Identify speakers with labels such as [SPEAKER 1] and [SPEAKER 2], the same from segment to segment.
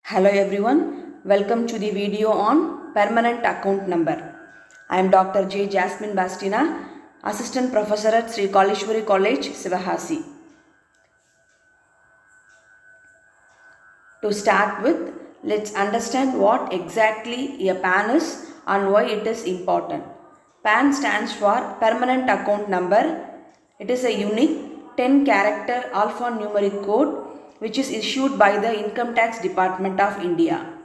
[SPEAKER 1] Hello everyone, welcome to the video on permanent account number. I am Dr.J. Jasmine Bhastina, Assistant Professor at Sri Kalishwari College, Sivahasi. To start with, let's understand what exactly a PAN is and why it is important. PAN stands for Permanent Account Number. It is a unique 10-character alphanumeric code which is issued by the Income Tax Department of India.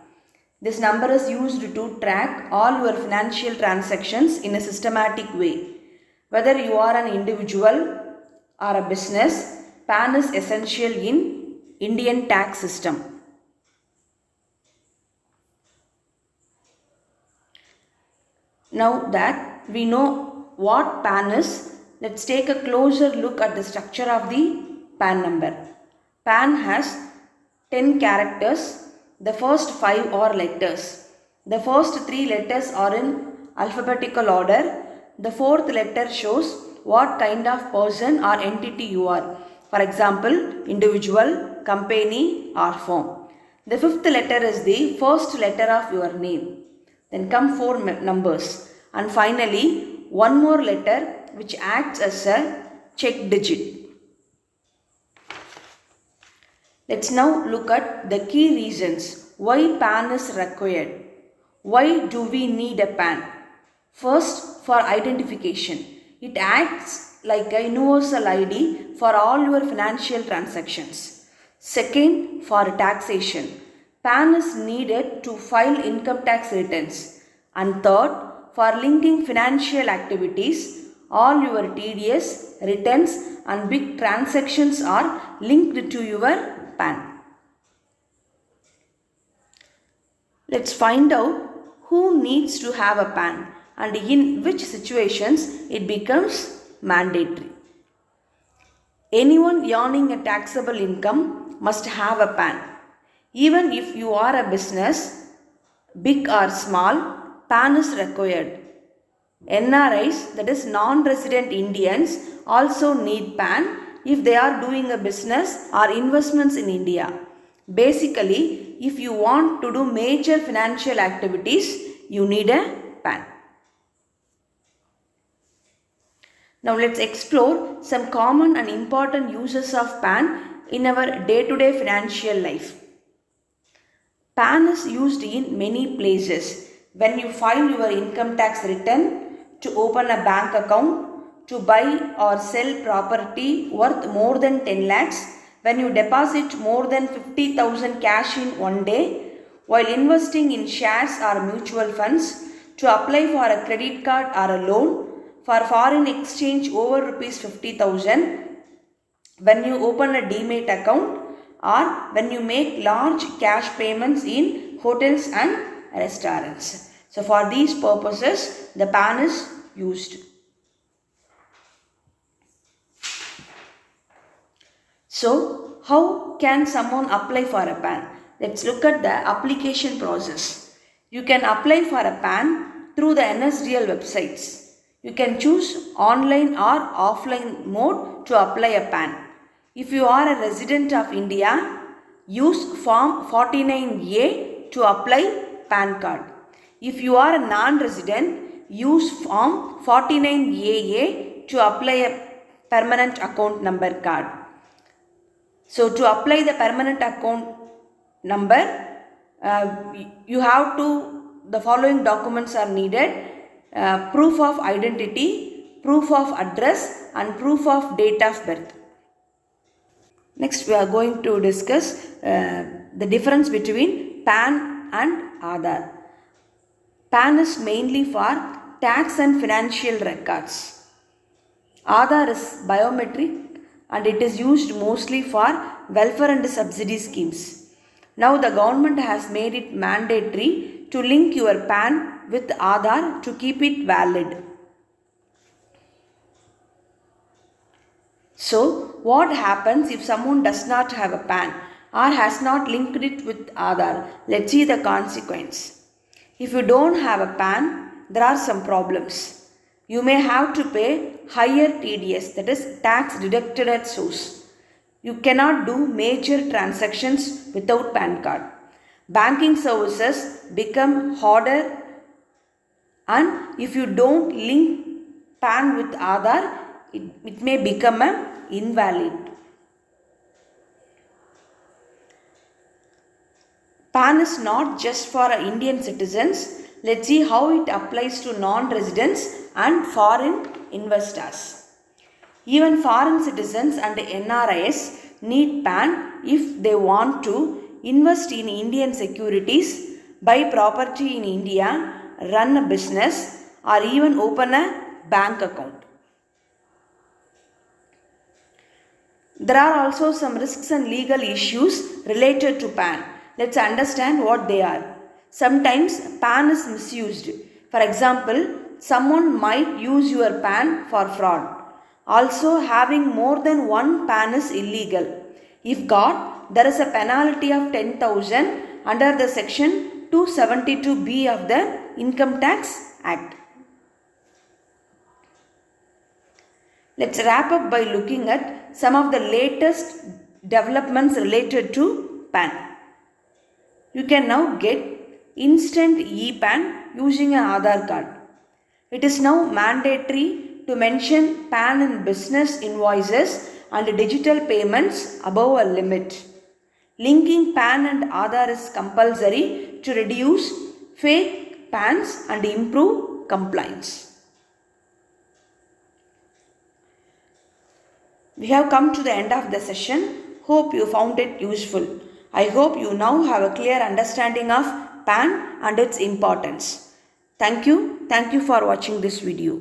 [SPEAKER 1] This number is used to track all your financial transactions in a systematic way. Whether you are an individual or a business, PAN is essential in Indian tax system. Now that we know what PAN is, let's take a closer look at the structure of the PAN number. PAN has 10 characters. The first 5 are letters. The first 3 letters are in alphabetical order. The fourth letter shows what kind of person or entity you are. For example, individual, company or firm. The fifth letter is the first letter of your name. Then come 4 numbers. And finally, one more letter which acts as a check digit. Let's now look at the key reasons why PAN is required. Why do we need a PAN? First, for identification. It acts like a universal ID for all your financial transactions. Second, for taxation. PAN is needed to file income tax returns. And third, for linking financial activities. All your TDS, returns and big transactions are linked to your PAN. Let's find out who needs to have a PAN and in which situations it becomes mandatory. Anyone earning a taxable income must have a PAN. Even if you are a business, big or small, PAN is required. NRIs, that is non-resident Indians, also need PAN if they are doing a business or investments in India. Basically, if you want to do major financial activities, you need a PAN. Now let's explore some common and important uses of PAN in our day-to-day financial life. PAN is used in many places. When you file your income tax return, to open a bank account, to buy or sell property worth more than 10 lakhs, when you deposit more than 50,000 cash in one day, while investing in shares or mutual funds, to apply for a credit card or a loan, for foreign exchange over rupees 50,000, when you open a demat account, or when you make large cash payments in hotels and restaurants. So for these purposes, the PAN is used. So how can someone apply for a PAN? Let's look at the application process. You can apply for a PAN through the NSDL websites. You can choose online or offline mode to apply a PAN. If you are a resident of India, use Form 49A to apply PAN card. If you are a non-resident, use Form 49AA to apply a permanent account number card. So to apply the permanent account number, the following documents are needed. Proof of identity, proof of address and proof of date of birth. Next we are going to discuss the difference between PAN and Aadhaar. PAN is mainly for tax and financial records. Aadhaar is biometric and it is used mostly for welfare and subsidy schemes. Now the government has made it mandatory to link your PAN with Aadhaar to keep it valid. So what happens if someone does not have a PAN or has not linked it with Aadhaar? Let's see the consequence. If you don't have a PAN, there are some problems. You may have to pay higher TDS, that is tax deducted at source. You cannot do major transactions without PAN card. banking services become harder, and if you don't link PAN with Aadhaar, it may become invalid. PAN is not just for Indian citizens. Let's see how it applies to non-residents and foreign investors. Even foreign citizens and NRIs need PAN if they want to invest in Indian securities, buy property in India, run a business, or even open a bank account. There are also some risks and legal issues related to PAN. Let's understand what they are. Sometimes PAN is misused. For example, someone might use your PAN for fraud. Also, having more than one PAN is illegal. If caught, there is a penalty of 10,000 under the section 272B of the Income Tax Act. Let's wrap up by looking at some of the latest developments related to PAN. You can now get instant e-PAN using an Aadhaar card. It is now mandatory to mention PAN in business invoices and digital payments above a limit. Linking PAN and Aadhaar is compulsory to reduce fake PANs and improve compliance. We have come to the end of the session. Hope you found it useful. I hope you now have a clear understanding of PAN and its importance. Thank you. Thank you for watching this video.